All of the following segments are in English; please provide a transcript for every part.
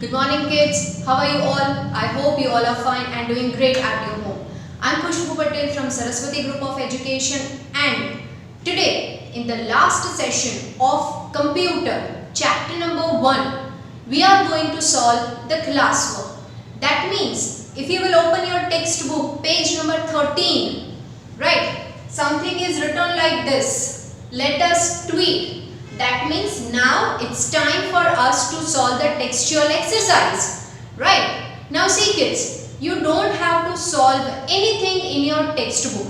Good morning, kids. How are you all? I hope you all are fine and doing great at your home. I'm Khushbu Patel from Saraswati Group of Education, and today, in the last session of Computer, chapter number 1, we are going to solve the classwork. That means, if you will open your textbook, page number 13, right, something is written like this. Let us tweak. That means now it's time for us to solve the textual exercise. Right? Now see kids, you don't have to solve anything in your textbook.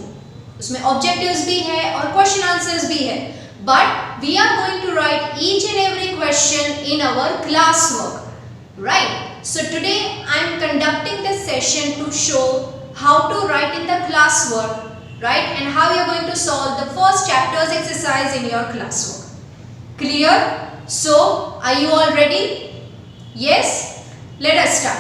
उसमें objectives भी है और question answers भी है. But we are going to write each and every question in our classwork. Right? So today I am conducting this session to show how to write in the classwork, right? And how you are going to solve the first chapter's exercise in your classwork. Clear? So, are you all ready? Yes? Let us start.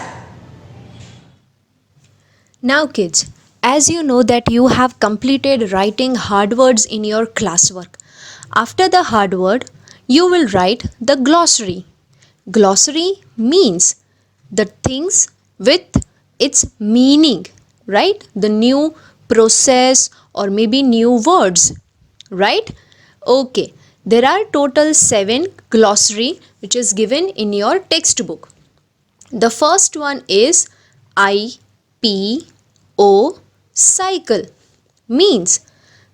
Now kids, as you know that you have completed writing hard words in your classwork. After the hard word, you will write the glossary. Glossary means the things with its meaning, right? The new process or maybe new words, right? Okay. There are total 7 glossary which is given in your textbook. The first one is IPO cycle, means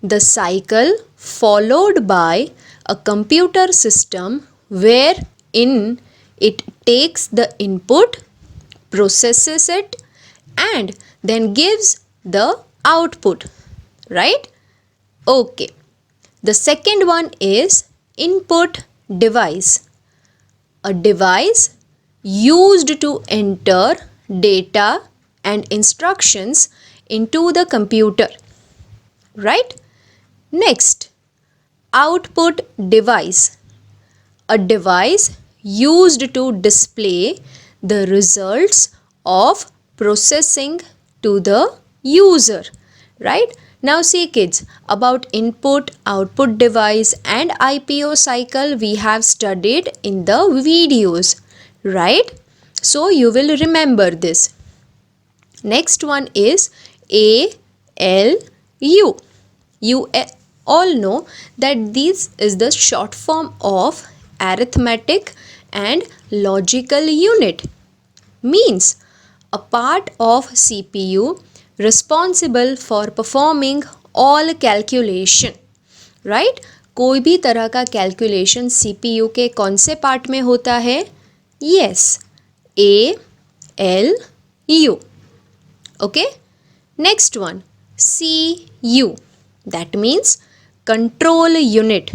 the cycle followed by a computer system wherein it takes the input, processes it and then gives the output, right? Okay. The second one is input device, a device used to enter data and instructions into the computer, right? Next, output device, a device used to display the results of processing to the user, right? Now see kids, about input, output device and IPO cycle we have studied in the videos, right? So you will remember this. Next one is ALU. You all know that this is the short form of arithmetic and logical unit. Means a part of CPU responsible for performing all calculation, right? कोई भी तरह का calculation CPU के कौन से part में होता है? Yes, ALU. Okay? Next one, CU. That means control unit.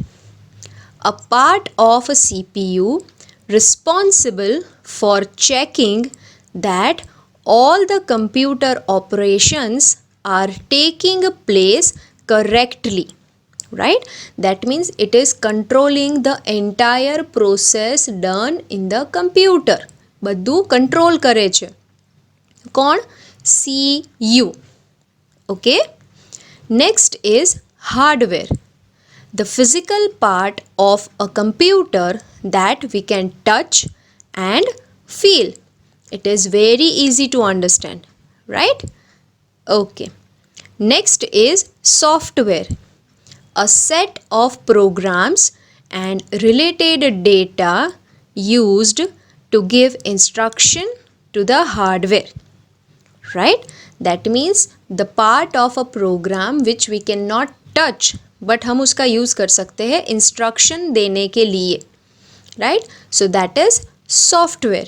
A part of a CPU responsible for checking that all the computer operations are taking place correctly, right? That means it is controlling the entire process done in the computer. બધું control કરે છે. કોણ? CU. Okay? Next is hardware. The physical part of a computer that we can touch and feel. It is very easy to understand, right? Okay. Next is software. A set of programs and related data used to give instruction to the hardware, right? That means the part of a program which we cannot touch but हम उसका use कर सकते हैं instruction देने के लिए, right? So that is software.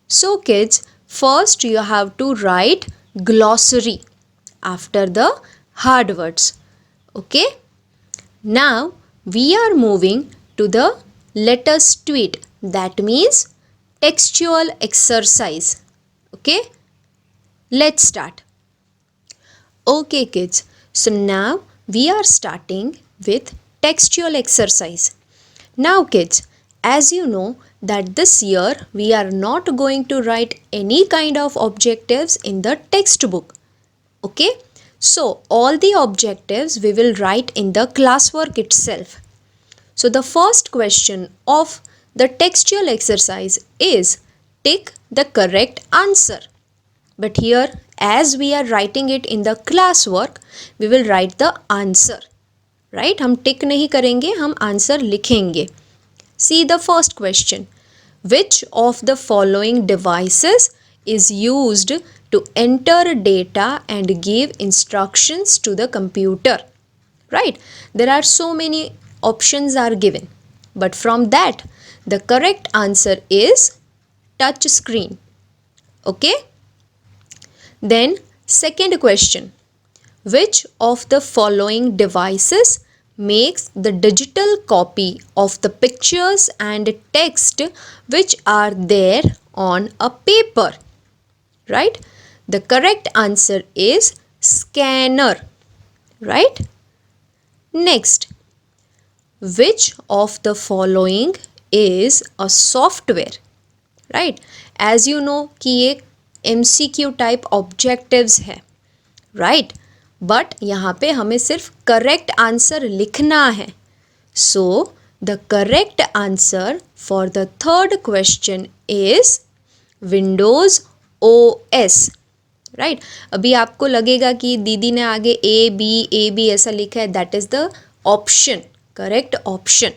So kids, first you have to write glossary after the hard words. Okay? Now we are moving to the let us tweet. That means textual exercise. Okay? Let's start. Okay kids, so now we are starting with textual exercise. Now kids, as you know that this year we are not going to write any kind of objectives in the textbook. Okay? So all the objectives we will write in the classwork itself. So the first question of the textual exercise is tick the correct answer. But here, as we are writing it in the classwork, we will write the answer. Right? हम tick नहीं करेंगे, हम answer लिखेंगे. See the first question. Which of the following devices is used to enter data and give instructions to the computer? Right? There are so many options are given. But from that, the correct answer is touch screen. Okay? Then second question. Which of the following devices makes the digital copy of the pictures and text which are there on a paper? Right? The correct answer is scanner. Right? Next, which of the following is a software? Right? As you know कि ये MCQ type objectives है. Right? But यहाँ पे हमें सिर्फ correct answer लिखना है. So the correct answer for the third question is Windows OS. Right? अभी आपको लगेगा कि दीदी ने आगे ए बी ऐसा लिखा है, that is the option, correct option.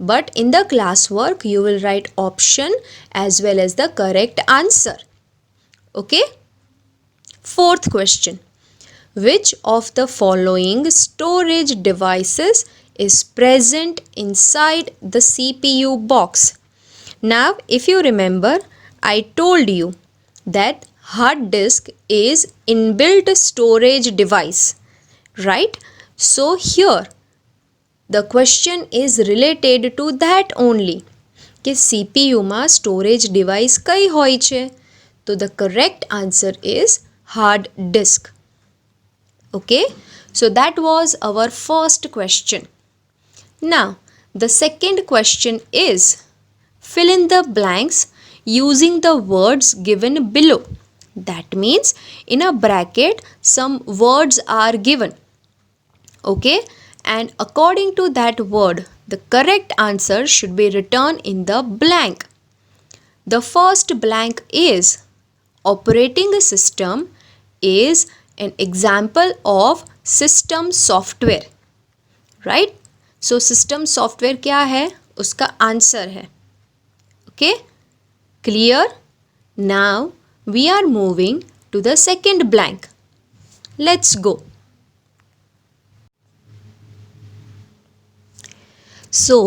But in the class work you will write option as well as the correct answer. Okay. Fourth question. Which of the following storage devices is present inside the CPU box? Now, if you remember, I told you that hard disk is inbuilt storage device, right? So here, the question is related to that only. कि CPU માં storage device કઈ હોય છે? તો the correct answer is hard disk. Okay, so that was our first question. Now, the second question is fill in the blanks using the words given below. That means in a bracket some words are given. Okay, and according to that word, the correct answer should be written in the blank. The first blank is operating system is an example of system software. Right? So system software क्या है? उसका answer है. Okay? Clear? Now we are moving to the second blank. Let's go. So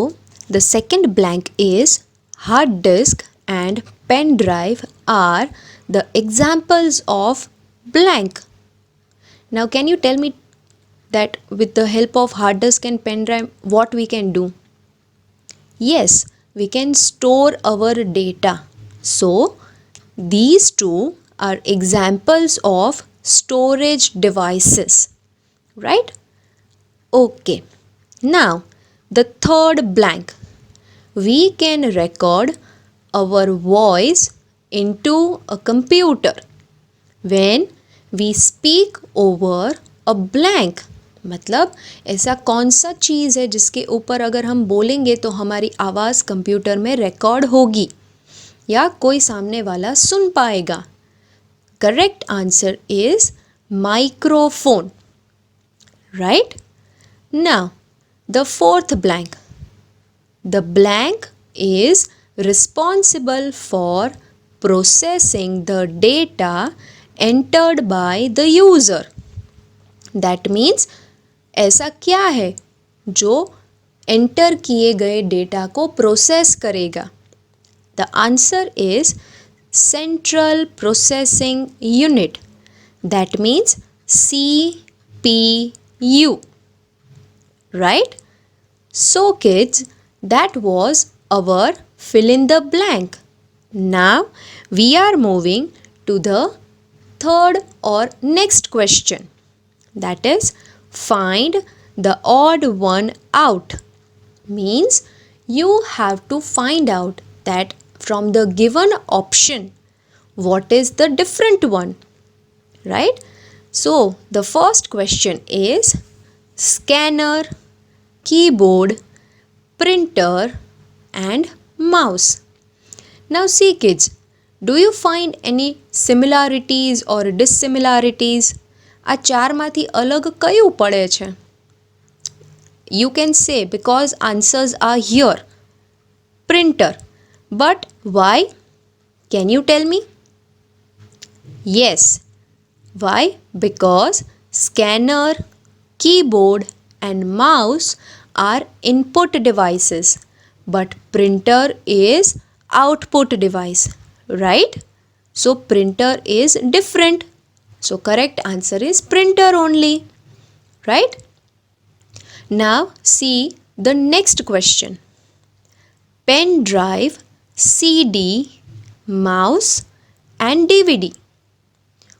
the second blank is hard disk and pen drive are the examples of blank. Now, can you tell me that with the help of hard disk and pen drive, what we can do? Yes, we can store our data. So, these two are examples of storage devices. Right? Okay. Now, the third blank. We can record our voice into a computer when we speak over a blank. मतलब ऐसा कौन सा चीज़ है जिसके ऊपर अगर हम बोलेंगे तो हमारी आवाज़ कंप्यूटर में रिकॉर्ड होगी या कोई सामने वाला सुन पाएगा? Correct answer is microphone. Right? Now the fourth blank. The blank is responsible for processing the data entered by the user. That means ऐसा क्या है जो एंटर किए गए डेटा को प्रोसेस करेगा? The answer is central processing unit. That means CPU. Right? So kids, that was our fill in the blank. Now we are moving to the third or next question. That is find the odd one out. Means you have to find out that from the given option what is the different one. Right? So the first question is scanner, keyboard, printer and mouse. Now see kids, Do you find any similarities or dissimilarities? આ ચારમાંથી અલગ કયું પડે છે? You can say because answers are here. Printer. But why? Can you tell me? Yes. Why? Because scanner, keyboard and mouse are input devices, but printer is output device, right? So printer is different. So correct answer is printer only, right? Now see the next question. Pen drive, CD, mouse and DVD.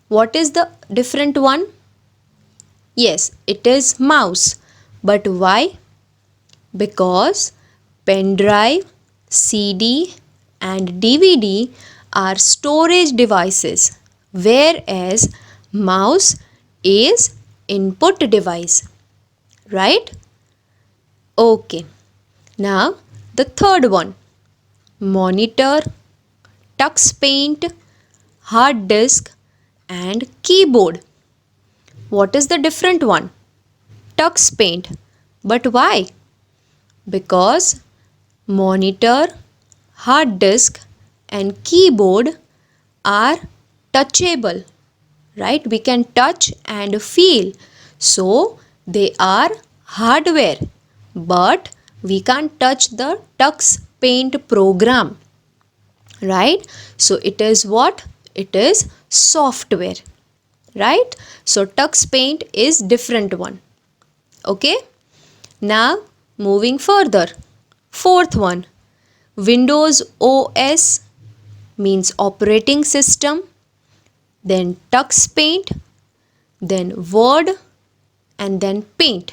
What is the different one? Yes, it is mouse. But why? Because pen drive, CD and DVD are storage devices, whereas mouse is input device, right? Okay. Now the third one. Monitor, tux paint, hard disk and keyboard. What is the different one? Tux paint. But why? Because monitor, hard disk and keyboard are touchable, right? We can touch and feel. So they are hardware, but we can't touch the tux paint program, right? So it is what? It is software, right? So tux paint is different one. Okay. Now moving further. Fourth one. Windows OS means operating system, then tux paint, then Word and then paint.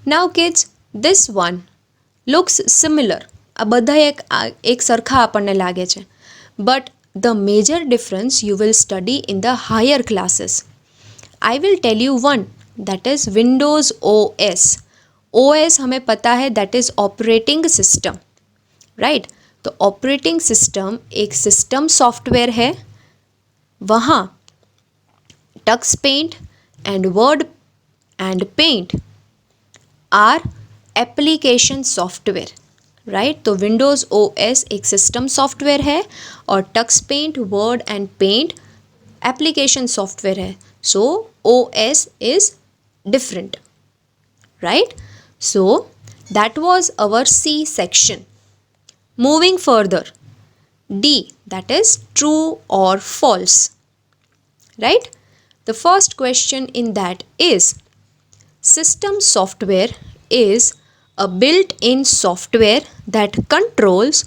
Now kids, this one looks similar. આ બધા એક સરખા આપણને લાગે છે. But the major difference you will study in the higher classes. I will tell you one, that is Windows OS. OS हमें पता है that is operating system, right? तो operating system एक system software है. वहाँ tux paint and Word and paint are application software, right? तो Windows OS एक system software है और Tux paint, word and paint application software है. So OS is different, right? So that was our C section. Moving further, D, that is true or false, right? The first question in that is, system software is a built-in software that controls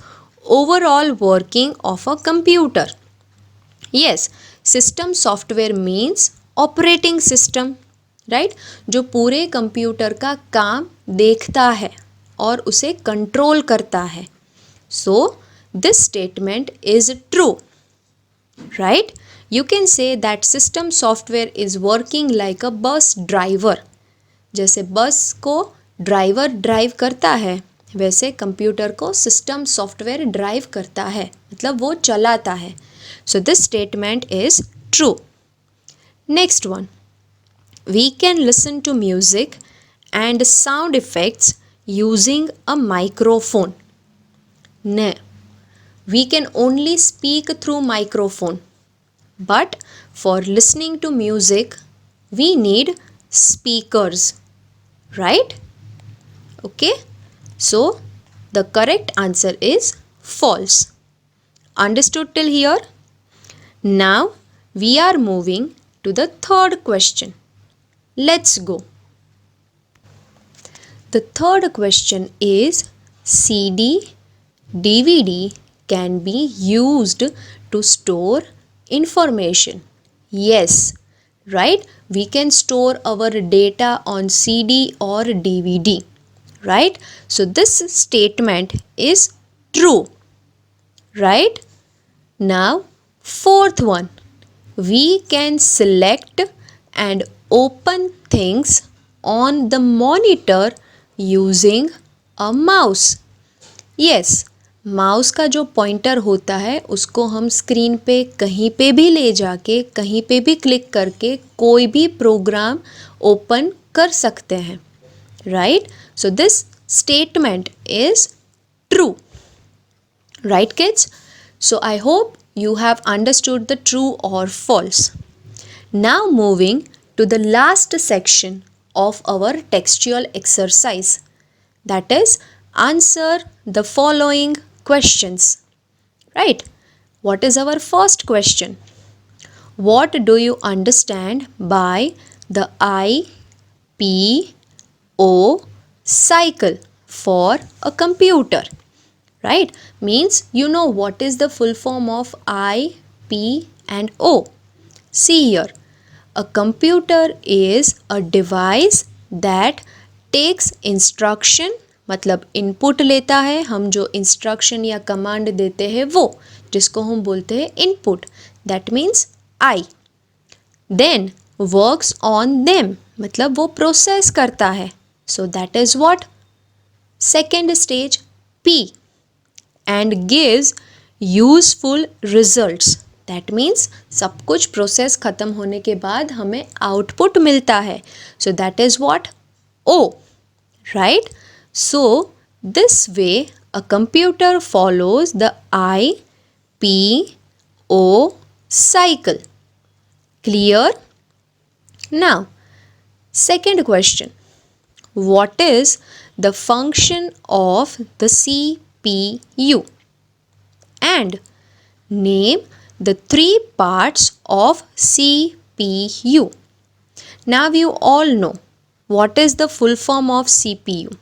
overall working of a computer. Yes, system software means operating system, right? जो पूरे computer का काम देखता है और उसे control करता है. So this statement is true, right? You can say that system software is working like a bus driver. जैसे बस को ड्राइवर ड्राइव करता है, वैसे कंप्यूटर को सिस्टम सॉफ्टवेयर ड्राइव करता है, मतलब वो चलाता है. So this statement is true. Next one. We can listen to music and sound effects using a microphone. No, we can only speak through microphone, but for listening to music we need speakers, right? Okay, so the correct answer is false. Understood till here? Now we are moving to the third question. Let's go. The third question is, CD, DVD can be used to store information. Yes, right? We can store our data on CD or DVD, right? So this statement is true, right? Now fourth one. We can select and open things on the monitor using a mouse. Yes, mouse का जो pointer होता है उसको हम screen पे कहीं पे भी ले जाके कहीं पे भी क्लिक करके कोई भी प्रोग्राम ओपन कर सकते हैं, right? So this statement is true, right kids? So I hope you have understood the true or false. Now moving to the last section of our textual exercise, that is answer the following questions, right? What is our first question? What do you understand by the IPO cycle for a computer? Right? Means you know what is the full form of I, P and O. See here, a computer is a device that takes instruction, मतलब input लेता है, हम जो instruction या command देते हैं वो, जिसको हम बोलते हैं input, that means I. Then works on them, मतलब वो प्रोसेस करता है, so that is what? Second stage P. And gives useful results. That means सब कुछ प्रोसेस ख़त्म होने के बाद हमें आउटपुट मिलता है. So that is what? O. Right? So this way a computer follows the IPO cycle. Clear? Now, second question. What is the function of the CPU? And name the three parts of CPU. Now you all know what is the full form of CPU.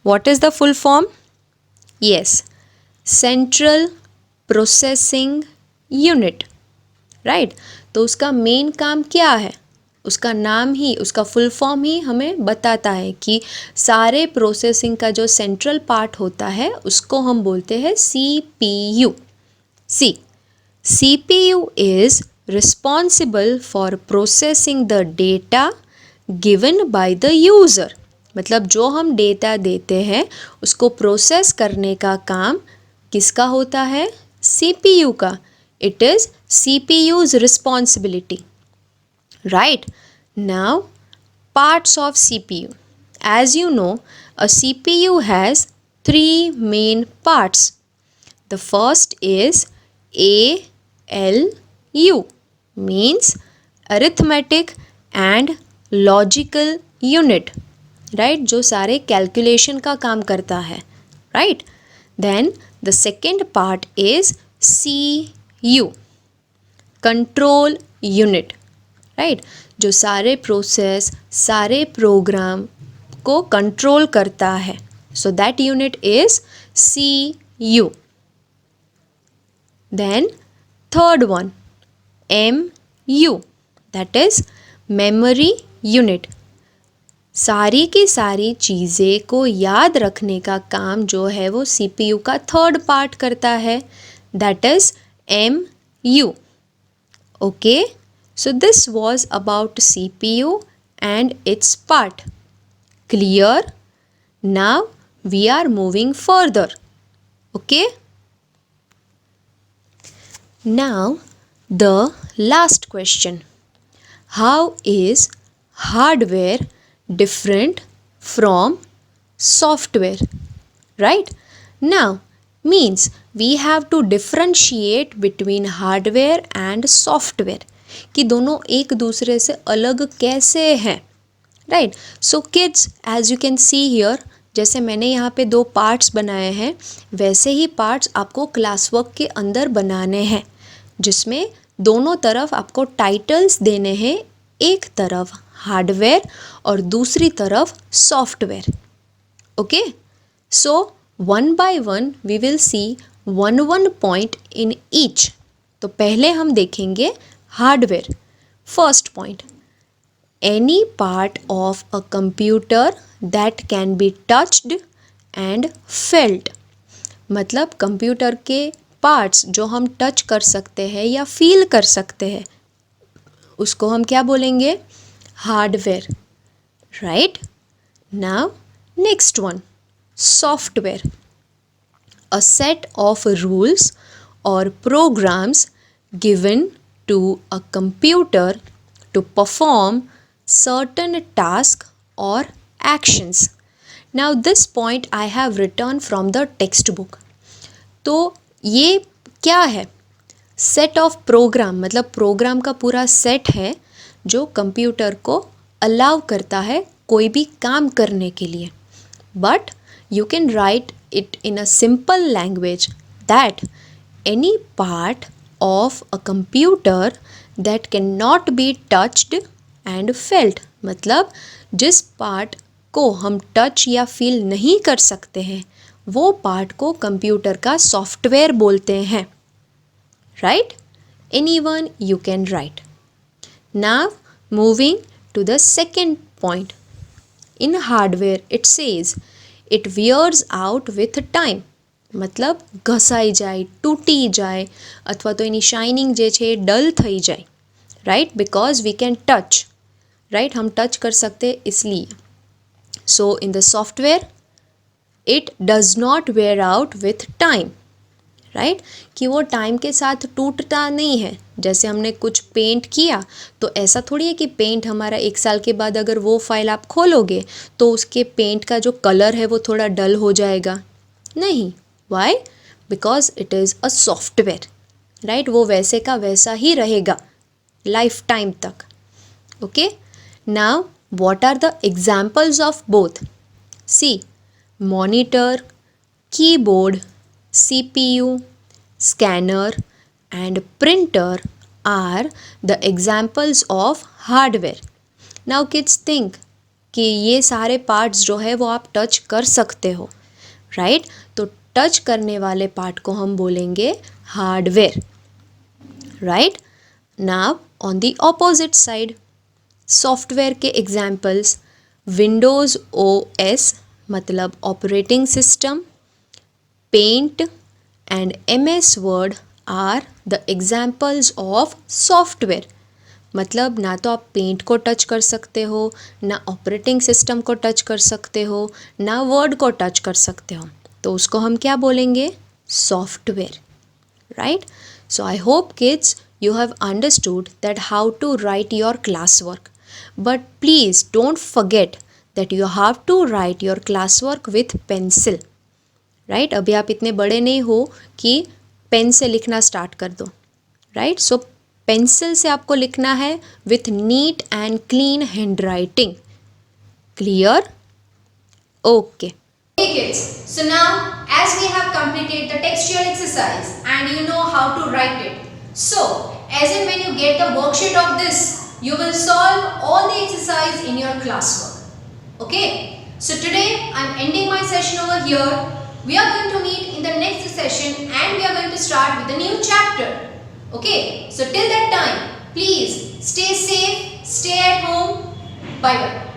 What is the full form? Yes, Central Processing Unit. Right? तो उसका main काम क्या है? उसका नाम ही, उसका full form ही हमें बताता है कि सारे प्रोसेसिंग का जो सेंट्रल पार्ट होता है उसको हम बोलते हैं CPU. C CPU is responsible for processing the data given by the user. मतलब जो हम डेटा देते हैं उसको प्रोसेस करने का काम किसका होता है? CPU का. It is CPU's responsibility. Right? Now, parts of CPU. As you know, a CPU has three main parts. The first is ALU, means arithmetic and logical unit. Right? जो सारे कैलकुलेशन का काम करता है. Right? Then the second part is CU, control unit. Right? जो सारे process, सारे program को कंट्रोल करता है. So that unit is CU. Then third one MU, that is memory unit. सारी की सारी चीज़ें को याद रखने का काम जो है वो CPU का थर्ड पार्ट करता है, that is MU. Okay? So this was about CPU and its part. Clear? Now we are moving further. Okay? Now the last question. How is hardware different from software? Right? Now means we have to differentiate between hardware and software. कि दोनों एक दूसरे से अलग कैसे हैं. Right? So kids, as you can see here, जैसे मैंने यहाँ पे दो पार्ट्स बनाए हैं वैसे ही पार्ट्स आपको क्लास वर्क के अंदर बनाने हैं, जिसमें दोनों तरफ आपको टाइटल्स देने हैं, एक तरफ हार्डवेयर और दूसरी तरफ software. Okay? So one by one we will see one point in each. तो पहले हम देखेंगे hardware. First point, any part of a computer that can be touched and felt. मतलब कंप्यूटर के पार्ट्स जो हम टच कर सकते हैं या फील कर सकते हैं उसको हम क्या बोलेंगे? Hardware. Right? Now next one, software. a set of rules or programs given to a computer to perform certain tasks or actions. Now this point I have written from the textbook. तो ये क्या है? Set of programme, मतलब programme का पूरा set है जो computer को अलाउ करता है कोई भी काम करने के लिए. But you can write it in a simple language that any part of a computer that cannot be touched and felt, मतलब जिस पार्ट को हम टच या फील नहीं कर सकते हैं वो पार्ट को कंप्यूटर का सॉफ्टवेयर बोलते हैं. Right? Anyone you can write. Now moving to the second point. In hardware it says it wears out with time, मतलब ઘસાઈ જાય, તૂટી જાય અથવા તો એની શાઇનિંગ જે છે એ ડલ થઈ જાય. Right? Because we can touch. Right? हम टच कर सकते इसलिए. So in the software it does not wear out with time. Right? कि वो टाइम के साथ टूटता नहीं है. जैसे हमने कुछ पेंट किया तो ऐसा थोड़ी है कि पेंट हमारा 1 साल के बाद अगर वो फाइल आप खोलोगे तो उसके पेंट का जो कलर है वो थोड़ा डल हो जाएगा. नहीं. Why? Because it is a software. Right? वो वैसे का वैसा ही रहेगा लाइफ टाइम तक. Okay. Now what are the examples of both? See, monitor, keyboard, CPU, scanner and printer are the examples of hardware. Now kids think कि ये सारे पार्ट्स जो है वो आप टच कर सकते हो. राइट? तो टच करने वाले पार्ट को हम बोलेंगे hardware. Right? Now on the opposite side, software के एग्जाम्पल्स, विंडोज़ OS मतलब operating system, Paint and MS Word are the examples of software. मतलब ना तो आप पेंट को टच कर सकते हो, ना ऑपरेटिंग सिस्टम को टच कर सकते हो, ना वर्ड को टच कर सकते हो. तो उसको हम क्या बोलेंगे? Software. Right? So I hope kids you have understood that how to write your classwork. But please don't forget that you have to write your classwork with pencil. Right? अभी आप इतने बड़े नहीं हो कि पेन से लिखना स्टार्ट कर दो. राइट? सो पेंसिल से आपको लिखना है with neat and clean hand writing. Clear? Okay. Okay kids, so now as we have completed the textual exercise and you know how to write it, so as in when you get the worksheet of this, you will solve all the exercise in your classwork. Okay, so today I am ending my session over here. We are going to meet in the next session and we are going to start with a new chapter. Okay, so till that time, please stay safe, stay at home. Bye bye.